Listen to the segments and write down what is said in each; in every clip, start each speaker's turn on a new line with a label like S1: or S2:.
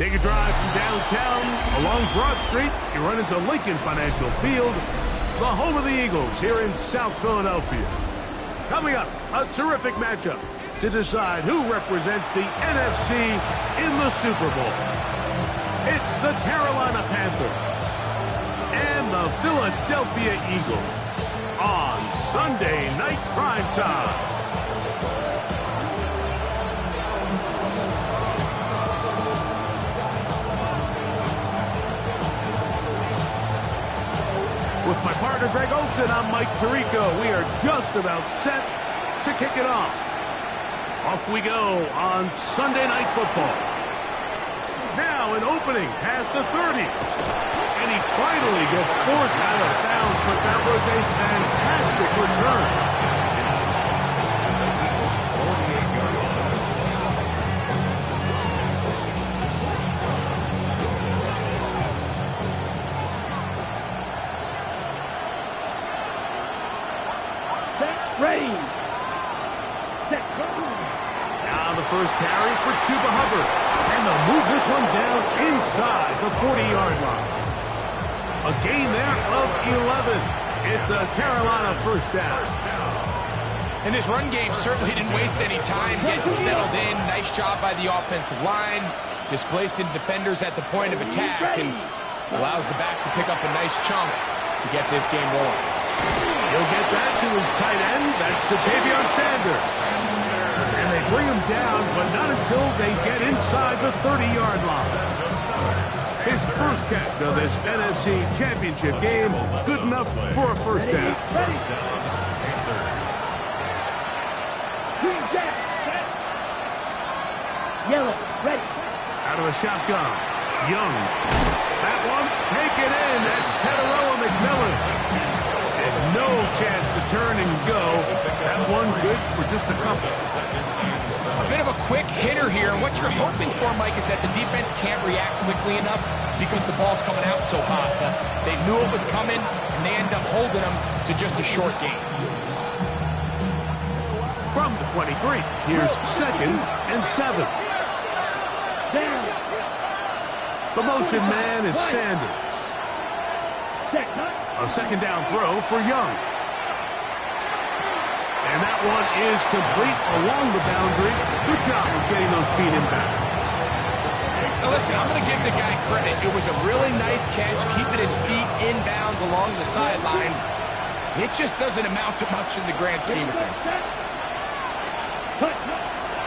S1: Take a drive from downtown along Broad Street. You run into Lincoln Financial Field, the home of the Eagles here in South Philadelphia. Coming up, a terrific matchup to decide who represents the NFC in the Super Bowl. It's the Carolina Panthers and the Philadelphia Eagles on Sunday Night Primetime. With my partner, Greg Olsen, I'm Mike Tirico. We are just about set to kick it off. Off we go on Sunday Night Football. Now an opening past the 30. And he finally gets forced out of bounds, but that was a fantastic return.
S2: Ready. Set.
S1: Now the first carry for Chuba Hubbard. And they'll move this one down inside the 40-yard line. A gain there of 11. It's a Carolina first down.
S3: And this run game certainly didn't waste any time getting settled in. Nice job by the offensive line, displacing defenders at the point of attack, and allows the back to pick up a nice chunk to get this game rolling.
S1: He'll get that to his tight end. That's Ja'Tavion Sanders. And they bring him down, but not until they get inside the 30-yard line. His first catch of this NFC Championship game, good enough for a first down.
S2: Yellow, ready.
S1: Out of the shotgun, Young. That one, take it in. That's Tedoroa McMillan. And no chance to turn and go. That one good for just a couple.
S3: A bit of a quick hitter here. What you're hoping for, Mike, is that the defense can't react quickly enough because the ball's coming out so hot. But they knew it was coming, and they end up holding them to just a short gain.
S1: From the 23, here's 2nd and 7. The motion man is Sanders. A second down throw for Young. And that one is complete along the boundary. Good job of getting those feet in back.
S3: Now listen, I'm going to give the guy credit. It was a really nice catch, keeping his feet in bounds along the sidelines. It just doesn't amount to much in the grand scheme of things.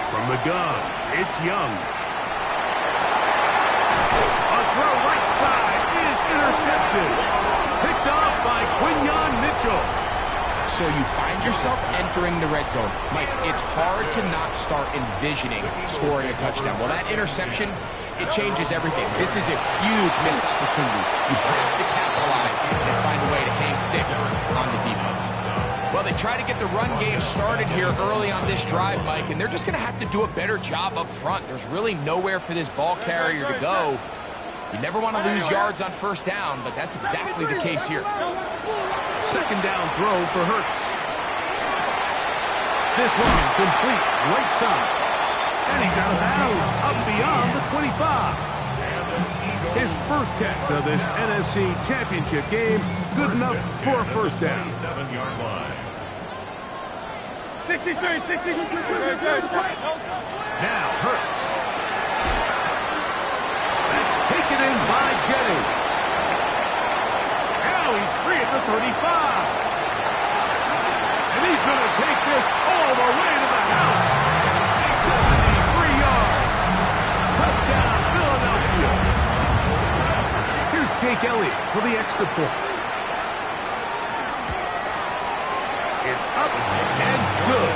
S1: From the gun, it's Young. A throw right side is intercepted. Picked off by Quinyon Mitchell.
S3: So you find yourself entering the red zone. Mike, it's hard to not start envisioning scoring a touchdown. Well, that interception, it changes everything. This is a huge missed opportunity. You have to capitalize and find a way to hang 6 on the defense. Well, they try to get the run game started here early on this drive, Mike, and they're just going to have to do a better job up front. There's really nowhere for this ball carrier to go. You never want to lose yards on first down, but that's exactly the case here.
S1: Second down throw for Hurts. This one complete right side. And he's out of bounds up beyond the 25. His first catch of this NFC Championship game, good enough for a first down.
S2: 63.
S1: Now Hurts. That's taken in by Jennings. Now he's free at the 35. And he's going to take this all the way to the house. 73 yards. Touchdown, Philadelphia. Here's Jake Elliott for the extra point. It's up and good.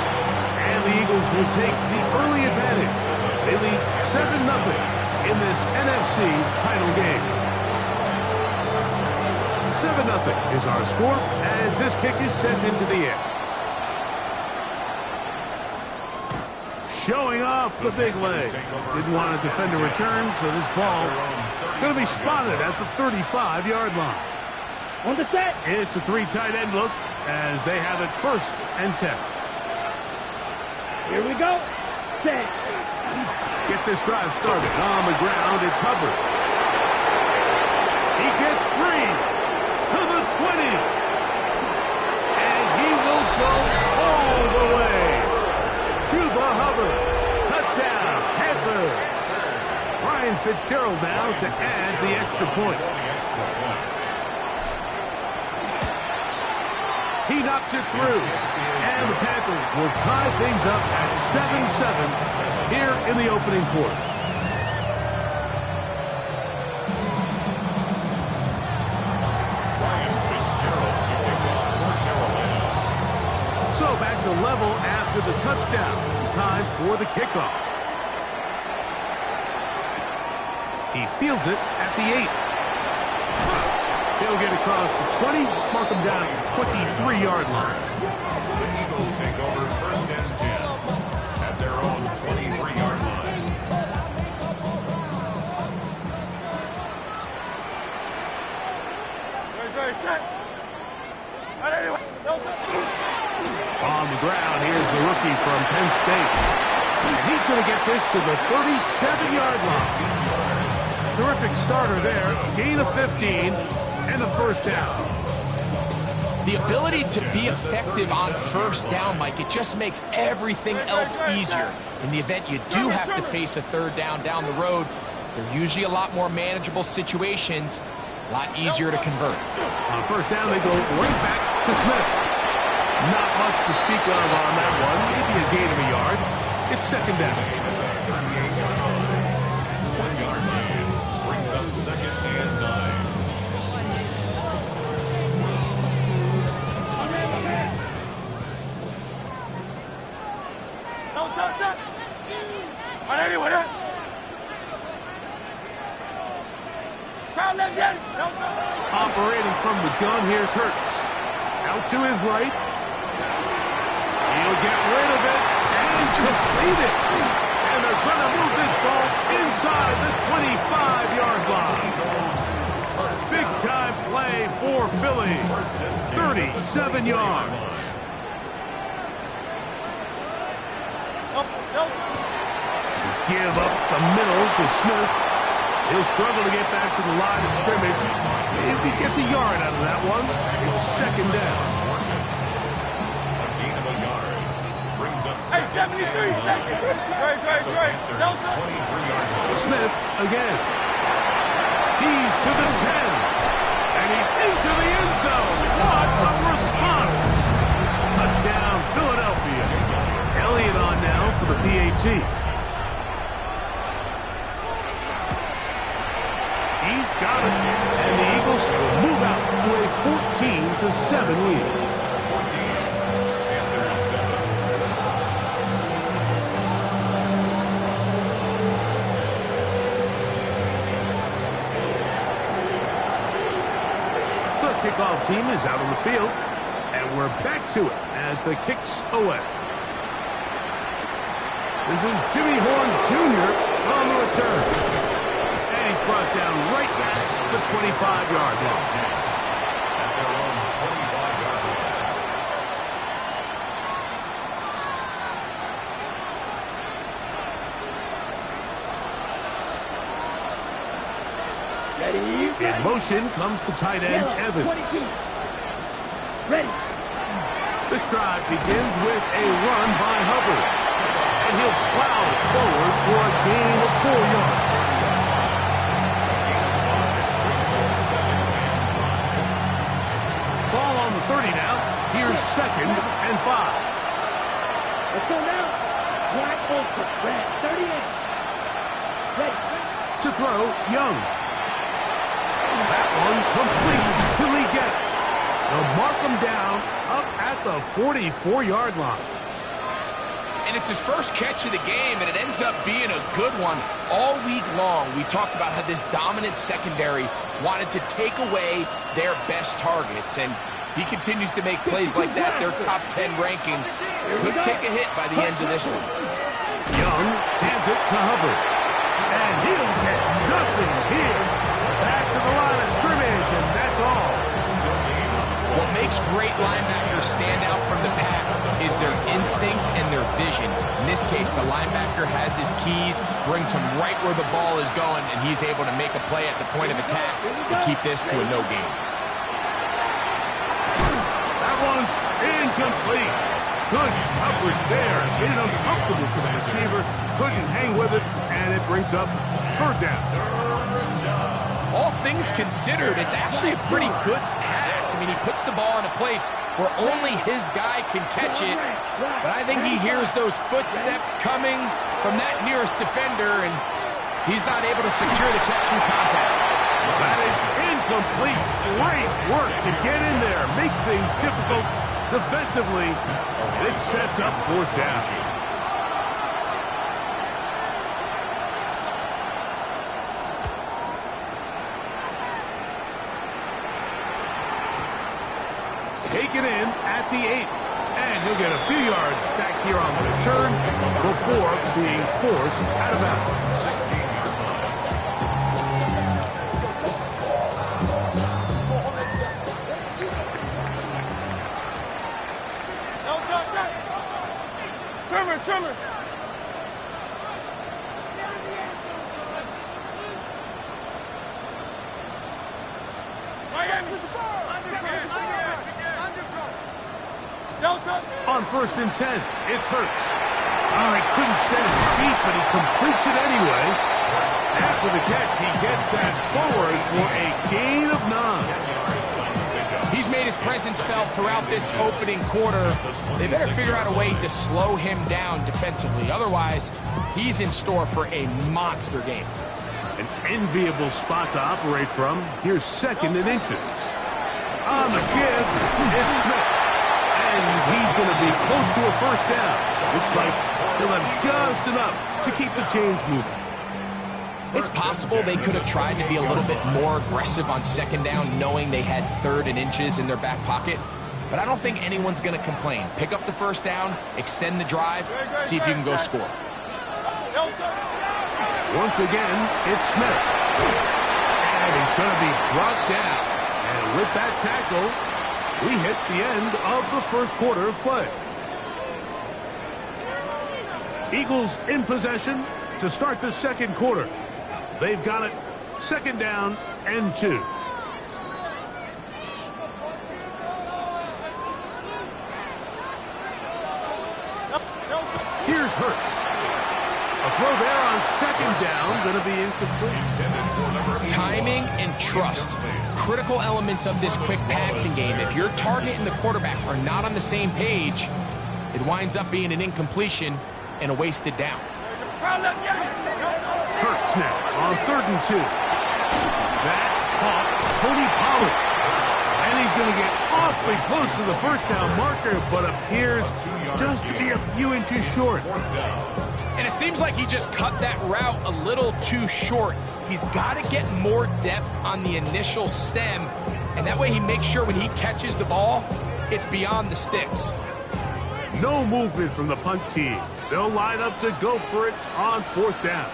S1: And the Eagles will take the early advantage. They lead 7-0 in this NFC title game. 7-0 is our score as this kick is sent into the air. Showing off the big leg. Didn't want to defend a return, so this ball going to be spotted at the 35-yard line.
S2: On the set.
S1: It's a 3 tight end look as they have it 1st and 10.
S2: Here we go. Set.
S1: Get this drive started. On the ground, it's Hubbard. He gets free to the 20. And he will go all the way. Chuba Hubbard. Touchdown, Panthers. Ryan Fitzgerald now to add the extra point. He knocks it through. And the Panthers will tie things up at 7-7 here in the opening quarter.
S4: Ryan Fitzgerald to kick off for Carolina.
S1: So back to level after the touchdown. Time for the kickoff. He fields it at the 8. He'll get across the 20, mark him down at the 23-yard line.
S4: The Eagles take over 1st and 10 at their own 23-yard line.
S1: On the ground, here's the rookie from Penn State. And he's going to get this to the 37-yard line. Terrific starter there. Gain of 15 and a first down.
S3: The ability to be effective on first down, Mike, it just makes everything else easier. In the event you do have to face a third down the road, they're usually a lot more manageable situations, a lot easier to convert.
S1: On first down, they go right back to Smith. Not much to speak of on that one. Maybe a gain of a yard. It's second down.
S4: 1-yard gain brings up 2nd and 9.
S1: Operating from the gun, here's Hurts. Out to his right. He'll get rid of it and complete it. And they're going to move this ball inside the 25-yard line. Big-time play for Philly. 37 yards. Give up the middle to Smith. He'll struggle to get back to the line of scrimmage. If he gets a yard out of that one, it's second down.
S4: A gain of a yard brings up
S2: 73 seconds. Right. Nelson.
S4: 23-yard line.
S1: Smith again. He's to the 10. And he's into the end zone. What a response. Touchdown, Philadelphia. Elliott on now for the PAT. He's got it. And the Eagles will move out to a 14-7 lead.
S4: 14 and 37.
S1: The kickoff team is out on the field. And we're back to it as the kick's away. This is Jimmy Horn Jr. on the return. And he's brought down right at the 25-yard line.
S4: At their own 25-yard line.
S2: Ready.
S1: In motion comes the tight end,
S2: Yellow,
S1: Evans.
S2: 22. Ready.
S1: This drive begins with a run by Hubbard. And he'll plow forward for a gain of 4 yards. Ball on the 30 now. Here's second and 5.
S2: Let's go now. Wide open. Red. 38. Ready.
S1: To throw, Young. That one complete to Lee Getty. They'll mark him down up at the 44-yard line.
S3: And it's his first catch of the game, and it ends up being a good one. All week long, we talked about how this dominant secondary wanted to take away their best targets, and he continues to make plays like that. Their top 10 ranking could take a hit by the end of this one.
S1: Young hands it to Hubbard. And he'll get nothing here. Back to the line of scrimmage, and that's all.
S3: What makes great linebackers stand out from the pack is their instincts and their vision. In this case, the linebacker has his keys, brings him right where the ball is going, and he's able to make a play at the point of attack to keep this to a no gain.
S1: That one's incomplete. Good coverage there. Made it uncomfortable for the receiver. Couldn't hang with it, and it brings up third down.
S3: All things considered, it's actually a pretty good pass. I mean, he puts the ball in a place where only his guy can catch it. But I think he hears those footsteps coming from that nearest defender, and he's not able to secure the catch from contact.
S1: That is incomplete. Great work to get in there, make things difficult defensively, and it sets up fourth down. Taken in at the 8, and he'll get a few yards back here on the return before being forced out of bounds.
S4: 16-yard line.
S2: Trimmer.
S1: On 1st and 10, it's Hurts. Oh, he couldn't set his feet, but he completes it anyway. After the catch, he gets that forward for a gain of 9.
S3: He's made his presence felt throughout this opening quarter. They better figure out a way to slow him down defensively. Otherwise, he's in store for a monster game.
S1: An enviable spot to operate from. Here's 2nd and inches. On the give, it's Smith. And he's going to be close to a first down. Looks like he'll have just enough to keep the chains moving.
S3: It's possible they could have tried to be a little bit more aggressive on 2nd down, knowing they had 3rd and inches in their back pocket. But I don't think anyone's going to complain. Pick up the first down, extend the drive, see if you can go score.
S1: Once again, it's Smith. And he's going to be brought down. And with that tackle, we hit the end of the first quarter of play. Eagles in possession to start the second quarter. They've got it 2nd down and 2. Here's Hurts. A throw there on 2nd down, going to be incomplete.
S3: Timing and trust. Critical elements of this quick passing game. If your target and the quarterback are not on the same page, it winds up being an incompletion and a wasted down.
S1: Hurts now on 3rd and 2. That caught Tony Pollard. And he's going to get awfully close to the first down marker, but appears just to be a few inches short.
S3: And it seems like he just cut that route a little too short. He's got to get more depth on the initial stem, and that way he makes sure when he catches the ball, it's beyond the sticks.
S1: No movement from the punt team. They'll line up to go for it on 4th down.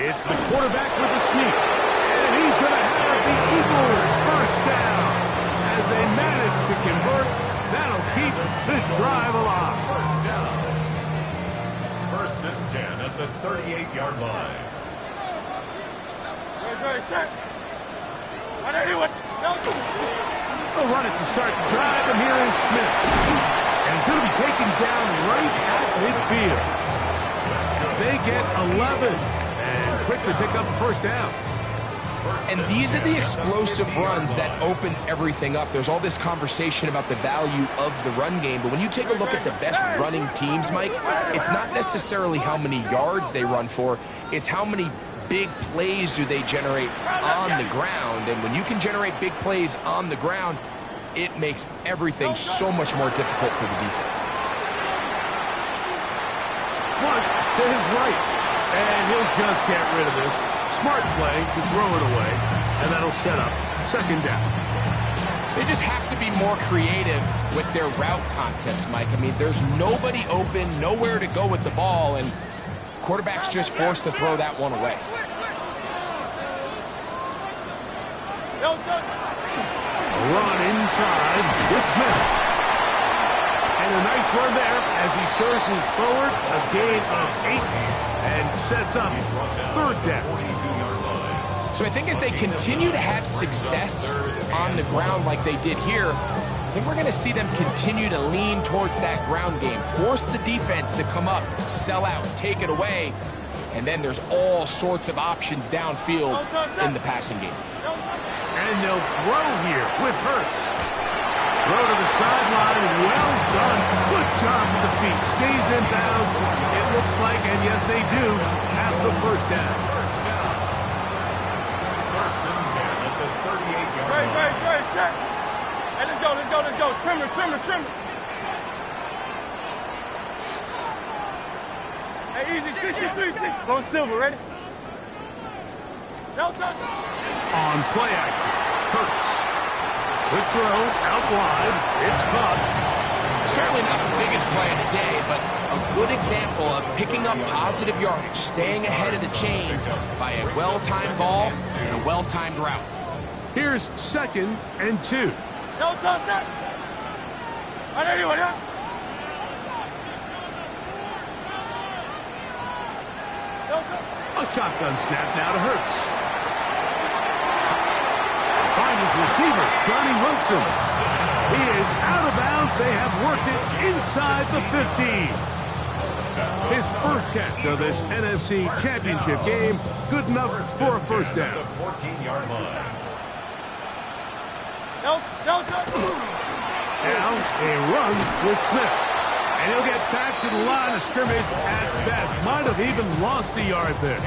S1: It's the quarterback with the sneak, and he's going to have the Eagles first down. As they manage to convert, that'll keep this drive alive.
S4: First down. 1st and 10 at the 38-yard line.
S1: They'll run it to start the drive, and here is Smith. And he's going to be taken down right at midfield. They get 11 and quickly pick up the first down.
S3: And these are the explosive runs that open everything up. There's all this conversation about the value of the run game, but when you take a look at the best running teams, Mike, it's not necessarily how many yards they run for, it's how many big plays do they generate on the ground. And when you can generate big plays on the ground, it makes everything so much more difficult for the defense.
S1: Flush to his right, and he'll just get rid of this. Smart play to throw it away, and that'll set up 2nd down.
S3: They just have to be more creative with their route concepts, Mike. I mean, there's nobody open, nowhere to go with the ball, and quarterback's just forced to throw that one away.
S1: Run inside with Smith. And a nice Nice run there as he surges forward, a gain of 8, and sets up third down.
S3: So I think as they continue to have success on the ground like they did here, I think we're going to see them continue to lean towards that ground game, force the defense to come up, sell out, take it away, and then there's all sorts of options downfield in the passing game.
S1: And they'll throw here with Hurts. Throw to the sideline, well done. Good job with the feet, stays in bounds. It looks like, and yes they do, have the first down.
S4: First and 10 at the 38-yard line.
S2: Great. Hey, let's go. Trimmer. Hey, easy, 63, 6. Go Silver, ready? No touch.
S1: On play action, Hurts. Quick throw, out wide, it's caught.
S3: Certainly not the biggest play of the day, but a good example of picking up positive yardage, staying ahead of the chains by a well-timed ball and a well-timed route.
S1: Here's 2nd and 2.
S2: No touch, sir. I know you want it. No touch.
S1: A shotgun snap now to Hurts. Find his receiver, Johnny Wilson. He is out of bounds. They have worked it inside the 15. His first catch of this NFC Championship game, good enough for a first down.
S4: 14-yard line.
S2: No touch.
S1: Now a run with Smith. And he'll get back to the line of scrimmage at best. Might have even lost a yard there.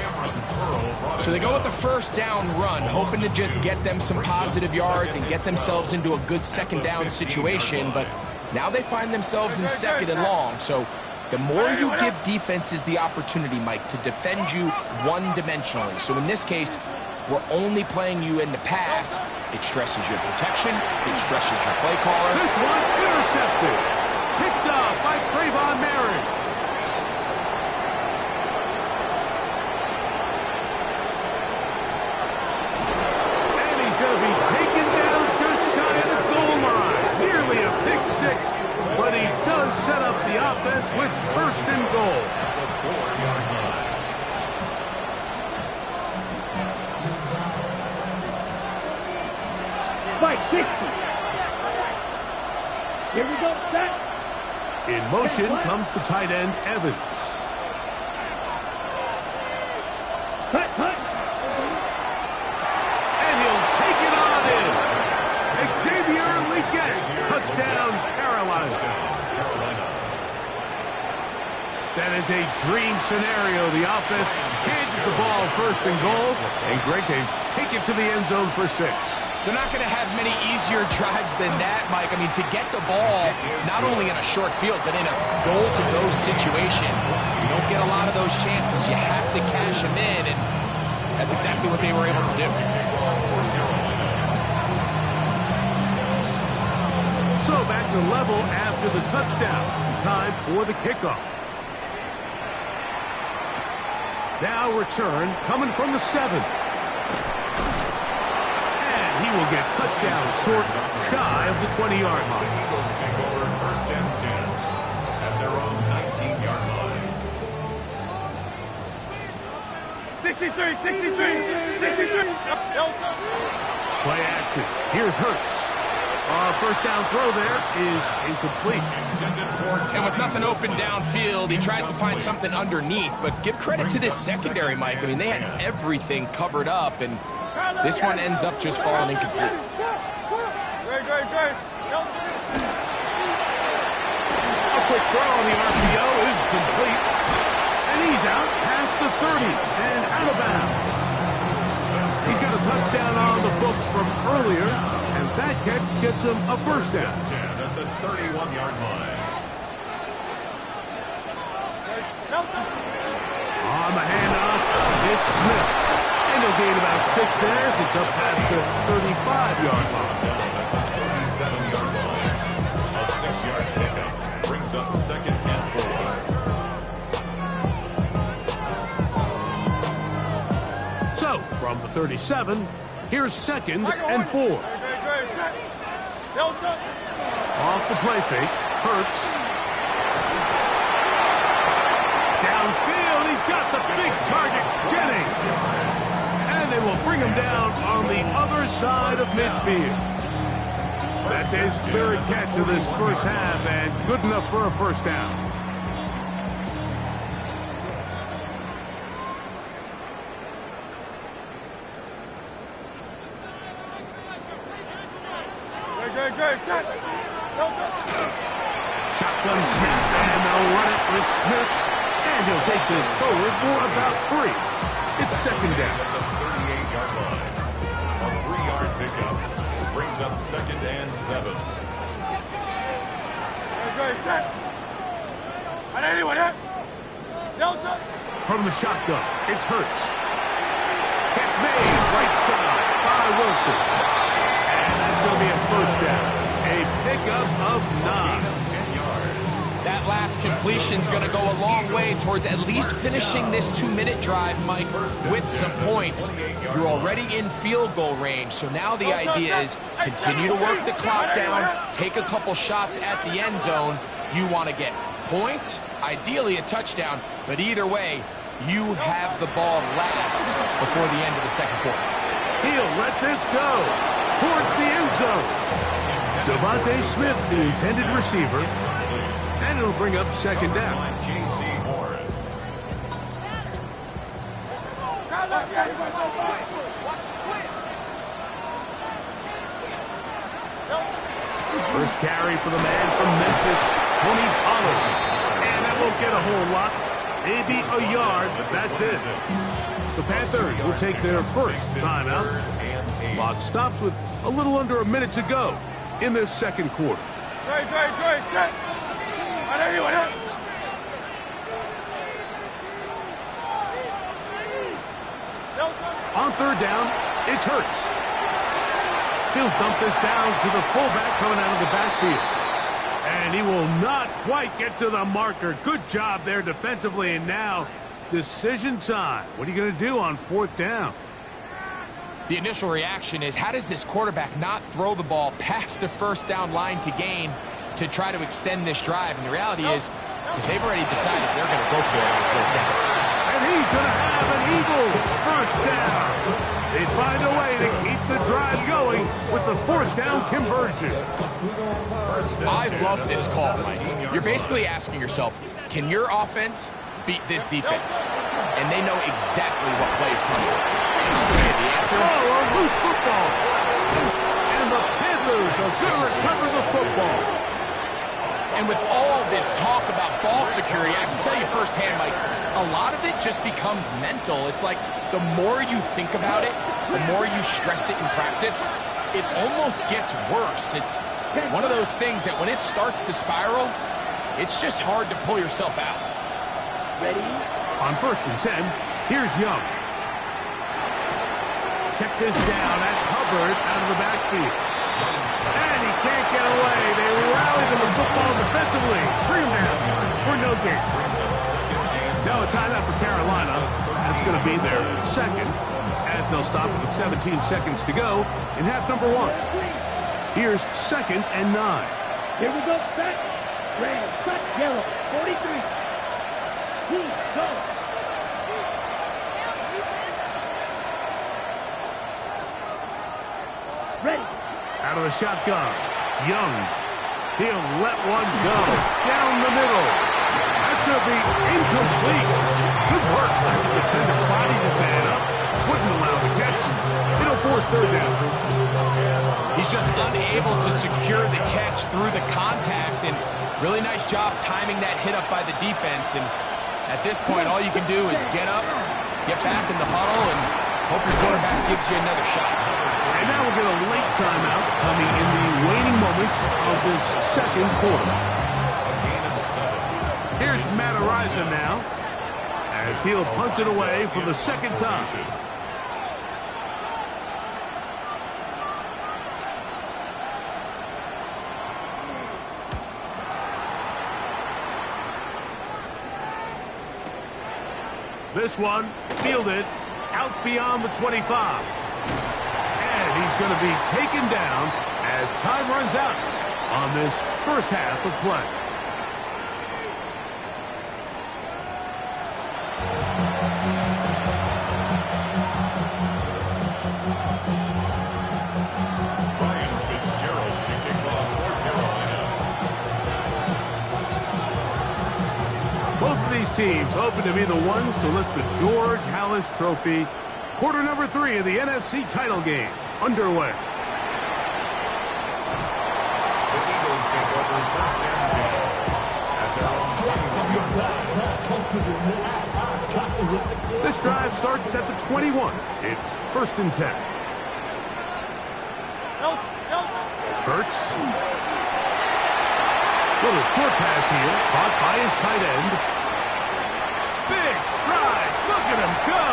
S3: So they go with the first down run, hoping to just get them some positive yards and get themselves into a good second down situation. But now they find themselves in 2nd and long. So the more you give defenses the opportunity, Mike, to defend you one-dimensionally. So in this case, we're only playing you in the pass. It stresses your protection. It stresses your play caller.
S1: This one intercepted. Picked up by Trayvon Merritt. And he's going to be taken down just shy of the goal line. Nearly a pick 6, but he does set up the offense with 1st and goal.
S2: Spike 60. Here we go, set.
S1: In motion comes the tight end, Evans.
S2: Cut.
S1: And he'll take it on in. Xavier Legette. Touchdown, Carolina. That is a dream scenario. The offense handed the ball 1st and goal. And Greg, they take it to the end zone for 6.
S3: They're not going to have many easier drives than that, Mike. I mean, to get the ball, not only in a short field, but in a goal-to-go situation, you don't get a lot of those chances. You have to cash them in, and that's exactly what they were able to do.
S1: So back to level after the touchdown. Time for the kickoff. Now return coming from the 7. He will get cut down short, shy of the 20-yard line.
S4: Eagles take over 1st and 10 at their own 19-yard line.
S2: 63.
S1: Play action. Here's Hurts. First down throw there is incomplete.
S3: And with nothing open downfield, he tries to find something underneath. But give credit to this secondary, Mike. I mean, they had everything covered up, and this one ends up just falling incomplete.
S2: Great.
S1: A quick throw on the RPO is complete. And he's out past the 30 and out of bounds. He's got a touchdown on the books from earlier, and that catch gets him a first down.
S4: 10 at the 31-yard line.
S1: On the handoff, it's Smith. And he'll gain about 6 there as it's up past the 35-yard line.
S4: Down at the 37-yard line. A 6-yard pickup brings up 2nd and 4.
S1: So, from the 37, here's 2nd and 4. Off the play fake, Hurts. He's got the big target, Jennings. And they will bring him down on the other side of midfield. That's his third catch of this first half, and good enough for a first down. Shotgun snap, and they'll run it with Smith. And he'll take this forward for about 3. It's second down.
S4: At the 38-yard line. A 3-yard pickup brings up second and 7.
S1: From the shotgun, it's Hurts. Catch made, right side by Wilson. And that's going to be a first down. A pickup of 9.
S4: 10 yards.
S3: That last completion's going to go a long way towards at least finishing this 2-minute drive, Mike, with some points. You're already in field goal range, so now the idea is continue to work the clock down, take a couple shots at the end zone. You want to get points, ideally a touchdown, but either way, you have the ball last before the end of the second quarter.
S1: He'll let this go towards the end zone. Devontae Smith, the intended receiver, and it'll bring up second down.
S4: J.C. Horn.
S1: First carry for the man from Memphis, Tony Pollard. And that won't get a whole lot. Maybe a yard, but that's it. The Panthers will take their first timeout. Clock stops with a little under a minute to go in this second quarter. On third down, it's Hurts. He'll dump this down to the fullback coming out of the backfield. And he will not quite get to the marker. Good job there defensively, and now decision time. What are you going to do on fourth down?
S3: The initial reaction is, how does this quarterback not throw the ball past the first down line to gain to try to extend this drive? And the reality is, because they've already decided they're going to go for it on fourth down.
S1: And he's going to have an Eagles first down. They find a way to keep the drive going with the fourth down conversion.
S3: I love this call, Mike. You're basically asking yourself, can your offense beat this defense? And they know exactly what plays coming. The answer?
S1: Oh, a loose football. And the Panthers are going to recover the football.
S3: And with all this talk about ball security, I can tell you firsthand, Mike, a lot of it just becomes mental. It's like the more you think about it, the more you stress it in practice, it almost gets worse. It's one of those things that when it starts to spiral, it's just hard to pull yourself out.
S1: Ready? On first and 10, here's Young. Check this down. That's Hubbard out of the backfield. And he can't get away. They rallied him the football defensively. Bring him down for no gain. Now a timeout for Carolina. That's going to be their second, as they'll stop with 17 seconds to go in half number 1. Here's second and 9.
S2: Here we go. Set. Red. Cut. Yellow. 43. Go. Ready.
S1: Out of the shotgun. Young. He'll let one go. Down the middle. That's going to be incomplete. Good work. The defender bodied his man up. Wouldn't allow the catch. It'll force third down.
S3: He's just unable to secure the catch through the contact, and really nice job timing that hit up by the defense. And at this point, all you can do is get up, get back in the huddle, and hope your quarterback gives you another shot.
S1: And now we'll get a late timeout coming in the waning moments of this second quarter. Here's Matt Araiza now, as he'll punt it away for the second time. This one fielded out beyond the 25. And he's going to be taken down as time runs out on this first half of play.
S4: Ryan Fitzgerald to kick off for Carolina.
S1: Both of these teams hoping to be the ones to lift the George Halas Trophy. Quarter number 3 of the NFC title game underway.
S4: The Eagles take over first and 10 at their own 21.
S1: This drive starts at the 21. It's first and 10. Hurts. Little short pass here, caught by his tight end. Big strides, look at him go!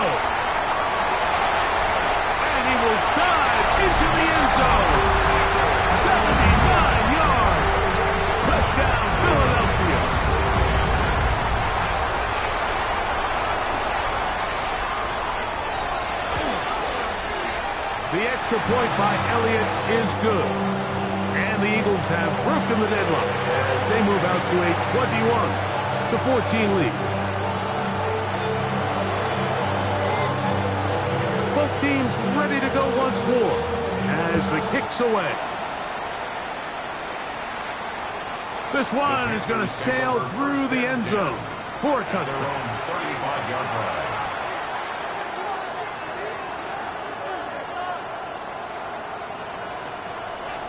S1: And he will dive into the end zone. 79 yards. Touchdown, Philadelphia. The extra point by Elliott is good. And the Eagles have broken the deadlock as they move out to a 21-14 lead. Both teams ready to go once more as the kick's away. This one is going to sail through the end zone for a touchdown.
S4: Their own 35-yard line.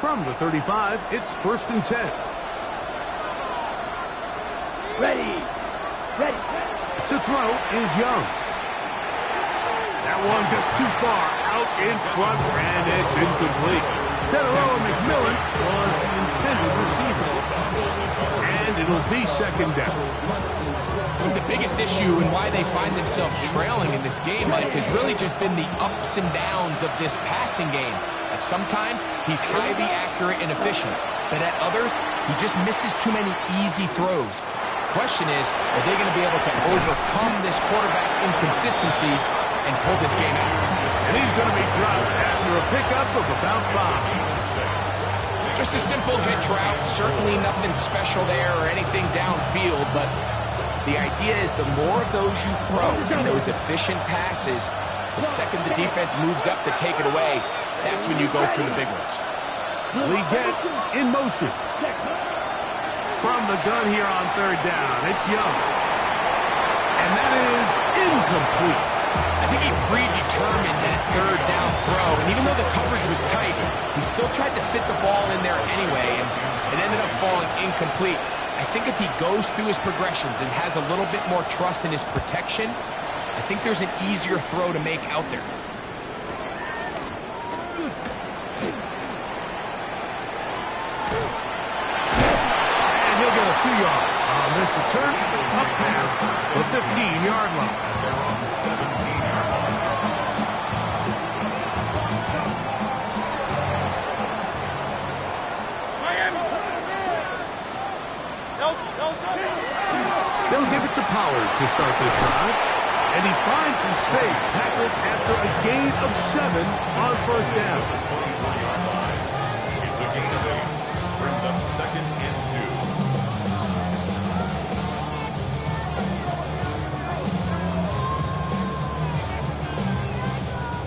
S1: From the 35, it's first and 10.
S2: Ready.
S1: To throw is Young. That one just too far out in front, and it's incomplete. Teteroa McMillan was the intended receiver. And it'll be second down.
S3: I think the biggest issue and why they find themselves trailing in this game, Mike, has really just been the ups and downs of this passing game. At sometimes, he's highly accurate and efficient, but at others, he just misses too many easy throws. The question is, are they going to be able to overcome this quarterback inconsistency and pull this game out?
S1: And he's going to be dropped after a pickup of about 5.
S3: Just a simple hitch route, certainly nothing special there or anything downfield, but the idea is the more of those you throw and those efficient passes, the second the defense moves up to take it away, that's when you go for the big ones.
S1: Leggett in motion. From the gun here on third down, it's Young. And that is incomplete.
S3: I think he predetermined that third down throw, and even though the coverage was tight, he still tried to fit the ball in there anyway, and it ended up falling incomplete. I think if he goes through his progressions and has a little bit more trust in his protection, I think there's an easier throw to make out there.
S1: And he'll get a few yards on this return up past the 15-yard line.
S4: They're on the 17-yard line.
S1: They'll give it to Pollard to start this drive. And he finds some space, tackled after a gain of 7 on first down.
S4: 23-yard line. It's a gain of 8. Brings up second and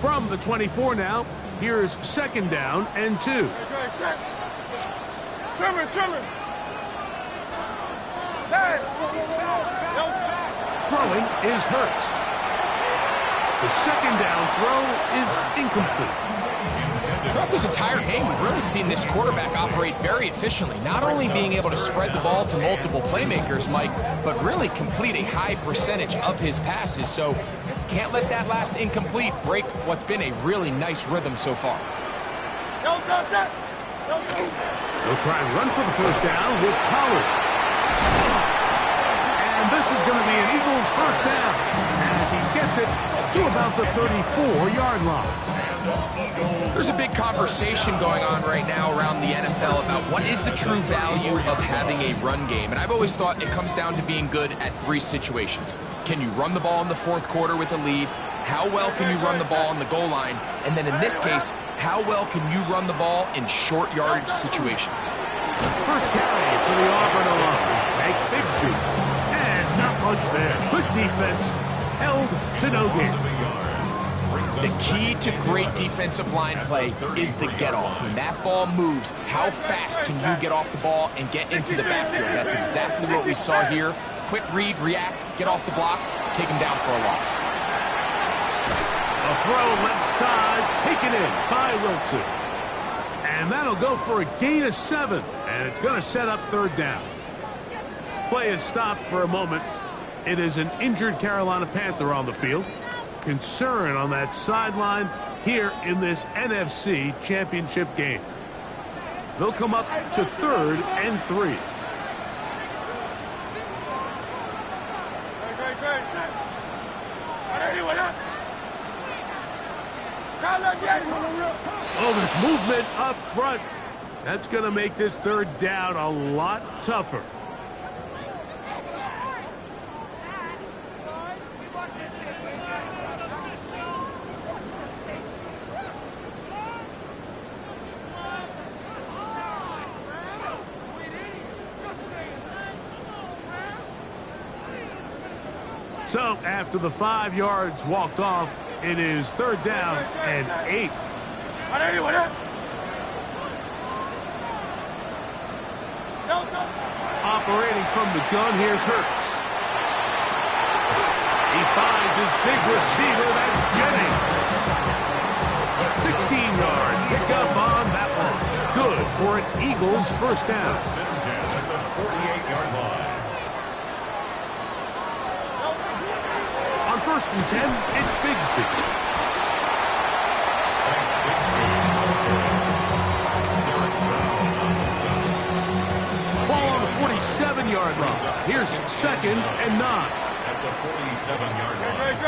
S4: 2.
S1: From the 24 now, here's second down and 2.
S2: Trimmer.
S1: Throwing is Hurts. The second down throw is incomplete.
S3: Throughout this entire game, we've really seen this quarterback operate very efficiently, not only being able to spread the ball to multiple playmakers, Mike, but really complete a high percentage of his passes. So can't let that last incomplete break what's been a really nice rhythm so far.
S1: They'll try and run for the first down with Pollard. And this is going to be an Eagles first down as he gets it to about the 34-yard line.
S3: There's a big conversation going on right now around the NFL about what is the true value of having a run game. And I've always thought it comes down to being good at 3 situations. Can you run the ball in the fourth quarter with a lead? How well can you run the ball on the goal line? And then in this case, how well can you run the ball in short yardage situations?
S1: First carry for the Auburn alum. Take Bigsby. And not much there. Good defense. held to no gain.
S3: The key to great defensive line play is the get-off. When that ball moves, how fast can you get off the ball and get into the backfield? That's exactly what we saw here. Quick read, react, get off the block, take him down for a loss.
S1: A throw left side, taken in by Wilson. And that'll go for a gain of 7, and it's going to set up third down. Play is stopped for a moment. It is an injured Carolina Panther on the field. Concern on that sideline here in this NFC Championship game. They'll come up to 3rd and 3. Oh, there's movement up front. That's going to make this third down a lot tougher. So, after the 5 yards walked off, it is third down and 8. Operating from the gun, here's Hurts. He finds his big receiver, that's Jennings. 16-yard pickup on that one. Good for an Eagles first down.
S4: At the 48-yard line.
S1: On 1st and 10, it's Bigsby. Ball on the 47-yard line. Here's 2nd and 9.
S4: At the 47-yard line.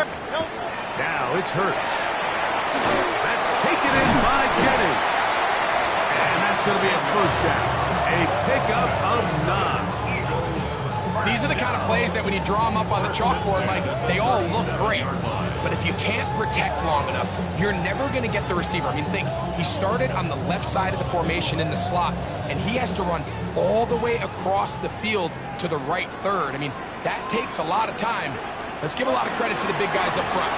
S1: Now it's Hurts. That's taken in by Jennings. And that's going to be a first down. A pickup of 9.
S3: These are the kind of plays that when you draw them up on the chalkboard, Mike, they all look great. But if you can't protect long enough, you're never going to get the receiver. I mean, think, he started on the left side of the formation in the slot, and he has to run all the way across the field to the right third. I mean, that takes a lot of time. Let's give a lot of credit to the big guys up front.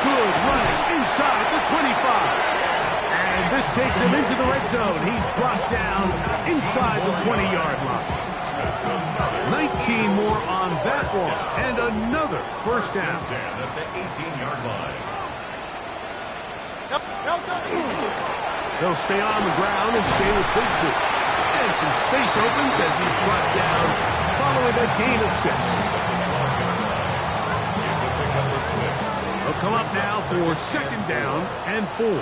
S1: Good running inside the 25. And this takes him into the red zone. He's brought down inside the 20-yard line. 19 more on that one, and another first down.
S4: At the 18-yard line.
S1: They'll stay on the ground and stay with Bigsby. And some space opens as he's brought down following a gain of 6.
S4: It's a pickup of 6.
S1: They'll come up now for 2nd down and 4.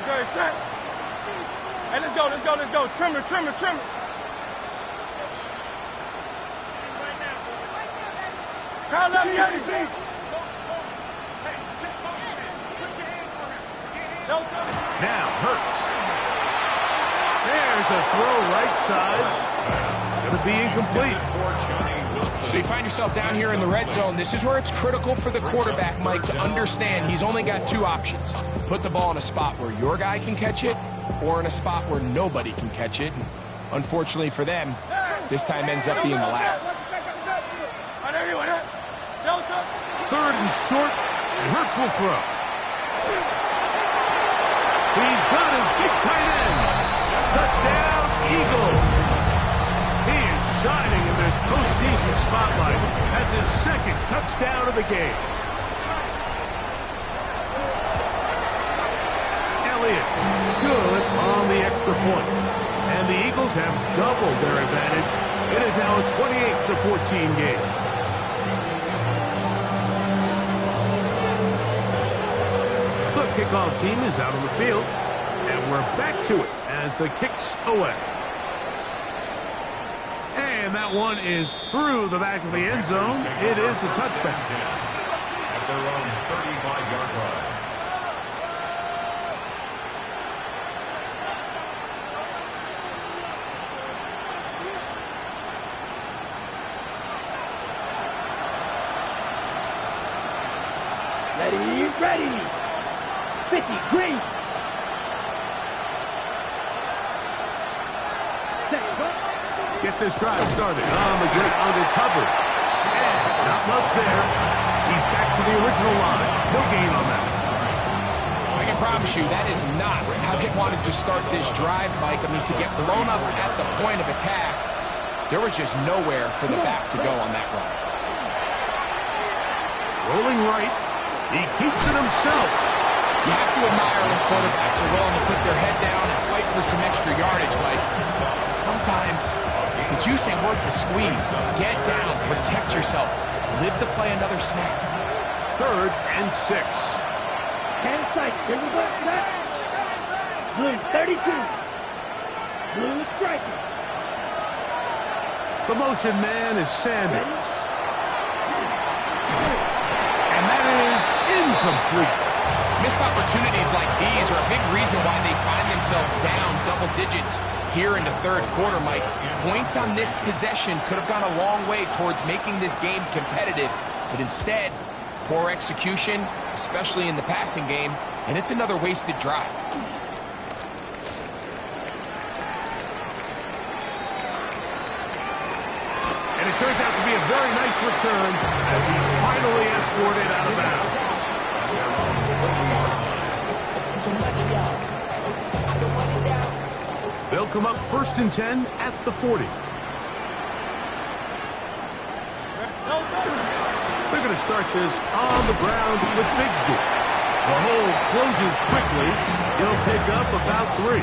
S2: Very set. Hey, let's go. Trimmer. Crowd up, Jennings.
S1: Now Hurts. There's a throw right side. Going to be incomplete.
S3: So you find yourself down here in the red zone. This is where it's critical for the quarterback, Mike, to understand he's only got 2 options. Put the ball in a spot where your guy can catch it, or in a spot where nobody can catch it. Unfortunately for them, this time ends up being the latter.
S1: 3rd and short, and Hurts will throw. He's got his big tight end. Touchdown, Eagles. He is shining in this postseason spotlight. That's his 2nd touchdown of the game. Elliott, good on the extra point. And the Eagles have doubled their advantage. It is now a 28-14 game. The kickoff team is out on the field, and we're back to it as the kick's away. And that one is through the back of the end zone. It is a touchback.
S4: At their own 35-yard line.
S2: Ready. 50, green.
S1: Get this drive started on the great, it's Hubbard. Not much there. He's back to the original line. No gain on that.
S3: I can promise you that is not how they wanted to start this drive, Mike. I mean, to get blown up at the point of attack, there was just nowhere for the back to go on that run.
S1: Rolling right. He keeps it himself.
S3: You have to admire when quarterbacks are willing to put their head down and fight for some extra yardage, Mike. Sometimes the juice ain't worth the squeeze. Get down, protect yourself, live to play another snap.
S1: 3rd and 6.
S2: Hand sight. Here we go. Set. Blue 32. Blue striker.
S1: The motion man is Sanders. And that is incomplete.
S3: Missed opportunities like these are a big reason why they find themselves down double digits here in the 3rd quarter, Mike. Points on this possession could have gone a long way towards making this game competitive, but instead, poor execution, especially in the passing game, and it's another wasted drive.
S1: And it turns out to be a very nice return as he's finally escorted out of bounds. They'll come up 1st and 10 at the 40. They're going to start this on the ground with Bigsby. The hole closes quickly. He'll pick up about 3.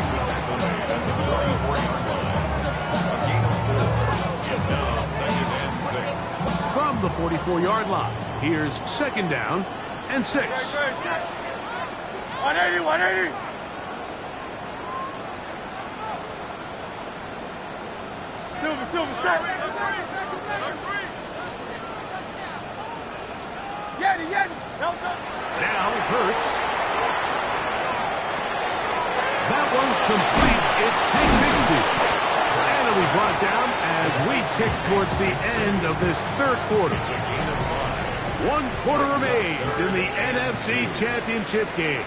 S1: From the 44-yard line, here's 2nd down and 6.
S2: 180, 180. Silver, set. Yeti.
S1: Now Hurts. That one's complete. It's Tank Bigsby. And it'll be brought down as we tick towards the end of this 3rd quarter. 1 quarter remains in the NFC Championship game.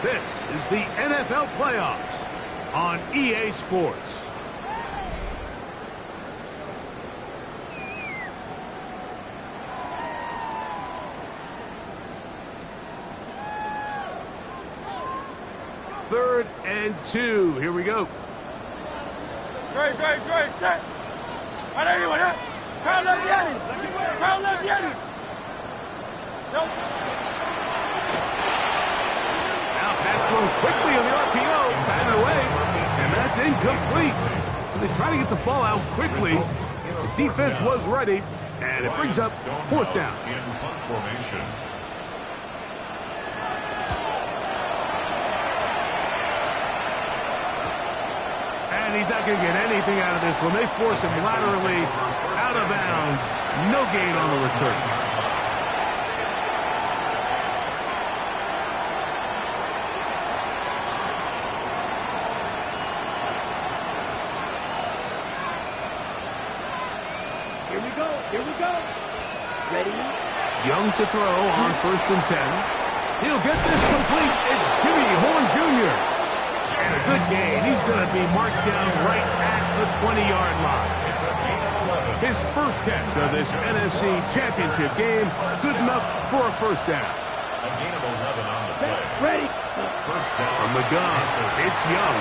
S1: This is the NFL Playoffs on EA Sports. Third and 2. Here we go.
S2: Great, set. 180, Crown left Yeti. Nope.
S1: Now pass thrown quickly on the RPO, batted away, and that's incomplete. So they try to get the ball out quickly. The defense was ready, and it brings up 4th down.
S4: In punt formation.
S1: And he's not going to get anything out of this one. They force him laterally out of bounds. No gain on the return.
S2: Here we go. Ready?
S1: Young to throw on 1st and 10. He'll get this complete. It's Jimmy Horn Jr. And a good gain. He's going to be marked down right at the 20-yard line. His first catch of this NFC Championship game. Good enough for a 1st down.
S4: A gain of 11 on the play.
S2: Ready?
S4: 1st down.
S1: From the gun, it's Young.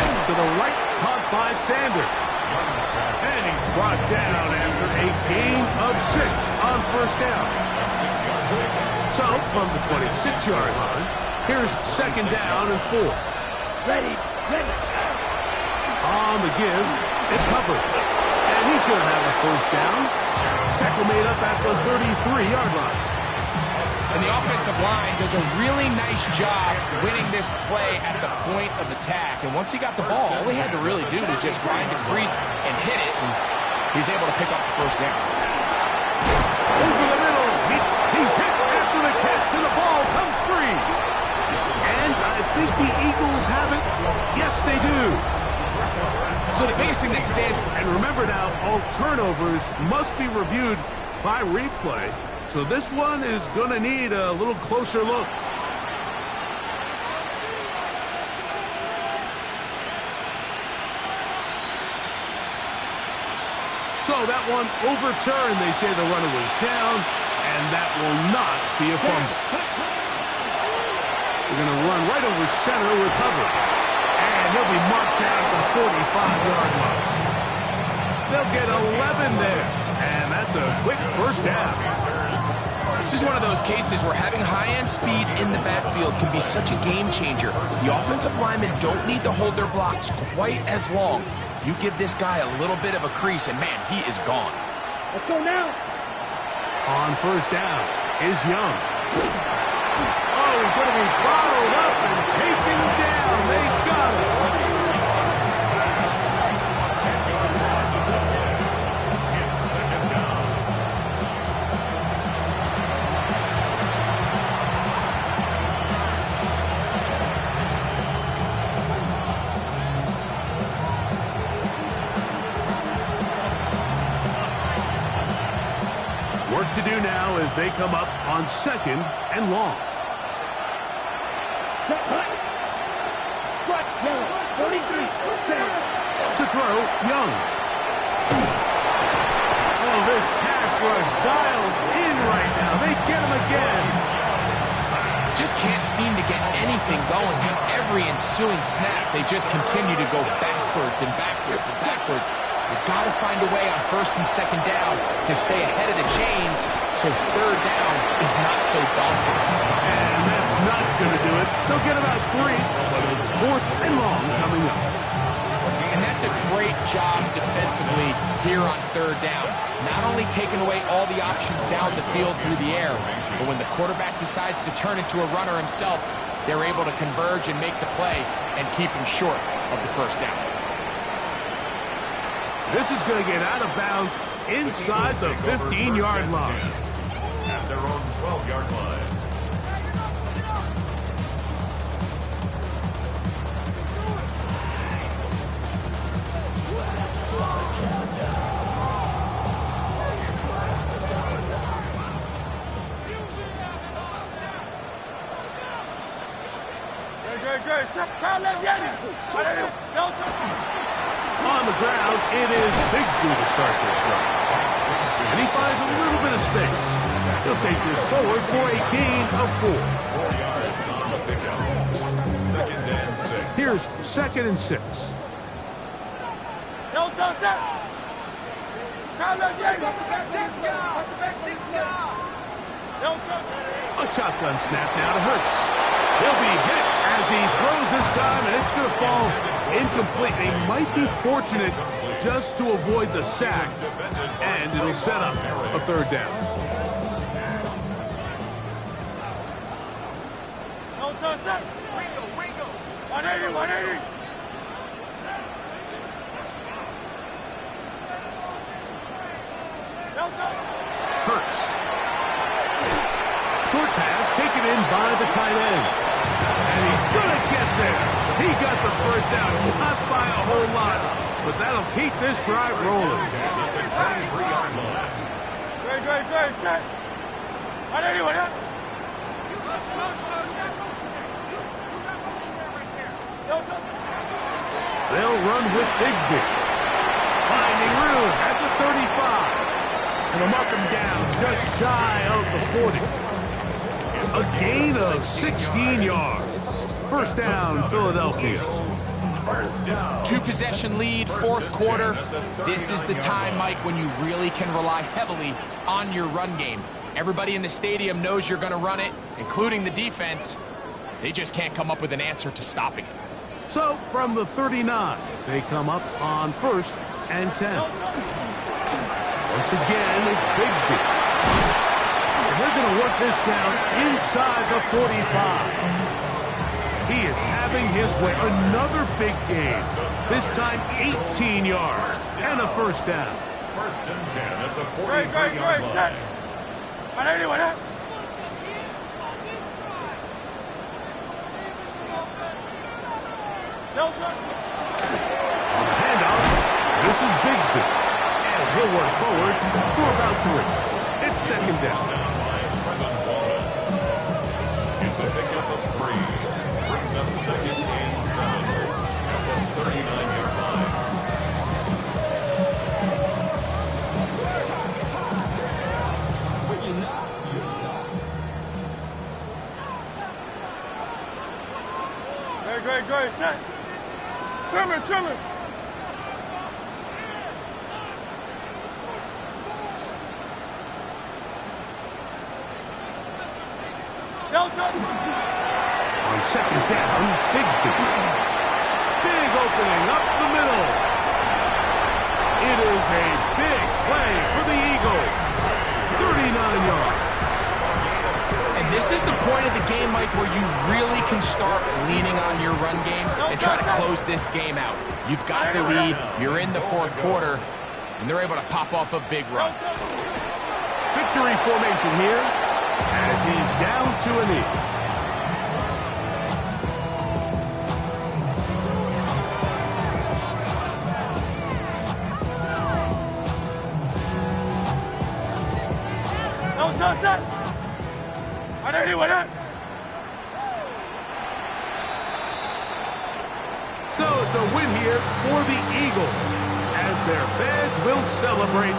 S1: And to the right, caught by Sanders. And he's brought down after a gain of 6 on 1st down. So, from the 26-yard line, here's 2nd down and 4.
S2: Ready.
S1: On the give, it's Hubbard. And he's going to have a 1st down. Tackle made up at the 33-yard line.
S3: And the offensive line does a really nice job winning this play at the point of attack. And once he got the ball, all he had to really do was just find a crease and hit it. And he's able to pick up the 1st down.
S1: Over the middle. He's hit after the catch, and the ball comes free. And I think the Eagles have it. Yes, they do.
S3: So the biggest thing that stands...
S1: And remember now, all turnovers must be reviewed by replay. So this one is going to need a little closer look. So that one overturned. They say the runner was down, and that will not be a fumble. They're going to run right over center with Hubbard. And he'll be marched out at the 45-yard line. They'll get 11 there, and that's a quick first down.
S3: This is one of those cases where having high-end speed in the backfield can be such a game changer. The offensive linemen don't need to hold their blocks quite as long. You give this guy a little bit of a crease, and man, he is gone.
S2: Let's go now.
S1: On first down is Young. Oh, he's going to be throttled up and taken down. They got him. Work to do now as they come up on second and long.
S2: Strike yellow, 43.
S1: To throw, Young. Oh, this pass rush dialed in right now. They get him again.
S3: Just can't seem to get anything going. Every ensuing snap, they just continue to go backwards and backwards and backwards. You've got to find a way on first and second down to stay ahead of the chains so third down is not so daunting.
S1: And that's not going to do it. They'll get about 3, but it's fourth and long coming up.
S3: And that's a great job defensively here on third down. Not only taking away all the options down the field through the air, but when the quarterback decides to turn into a runner himself, they're able to converge and make the play and keep him short of the first down.
S1: This is going to get out of bounds inside the 15-yard line.
S4: At their own 12-yard line.
S1: On the ground, it is Bigsby to start this run. And he finds a little bit of space. He'll take this forward for a gain of 4.
S4: 4 yards on the pickup. Second and 6.
S1: Here's second and 6. A shotgun snap now to Hurts. He'll be hit as he throws this time, and it's going to fall incomplete. They might be fortunate just to avoid the sack, and it'll set up a third down.
S2: Wingo. 180.
S1: Hurts. Short pass taken in by the tight end. And he's going to get there. He got the first down, not by a whole lot, but that'll keep this drive rolling.
S4: At the 23-yard line.
S1: They'll run with Bigsby. Finding room at the 35. And they'll mark him down just shy of the 40. A gain of 16 yards. First down, Philadelphia.
S3: Two-possession lead, fourth quarter. This is the time, Mike, when you really can rely heavily on your run game. Everybody in the stadium knows you're going to run it, including the defense. They just can't come up with an answer to stopping it.
S1: So, from the 39, they come up on first and 10. Once again, it's Bigsby. And they're going to work this down inside the 45. He is having his way. Another big gain. This time 18 yards and a first down.
S4: First and 10 at the 43-yard line.
S1: On the handoff, this is Bigsby. And he'll work forward for about 3. It's second down.
S4: It's a pickup of 3. Brings up second and 7 at the 39-yard line.
S2: set. Trimmer.
S1: On second down, Bigsby. Big opening up the middle. It is a big play for the Eagles. 39 yards.
S3: And this is the point of the game, Mike, where you really can start leaning on your run game and try to close this game out. You've got the lead, you're in the fourth quarter, and they're able to pop off a big run.
S1: Victory formation here as he's down to a knee. So it's a win here for the Eagles. As their fans will celebrate,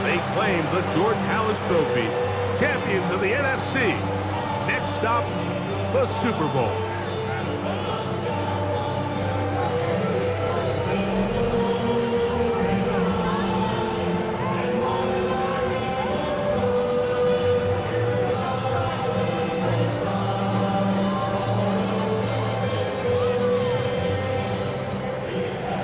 S1: they claim the George Halas Trophy, champions of the NFC. Next stop, the Super Bowl.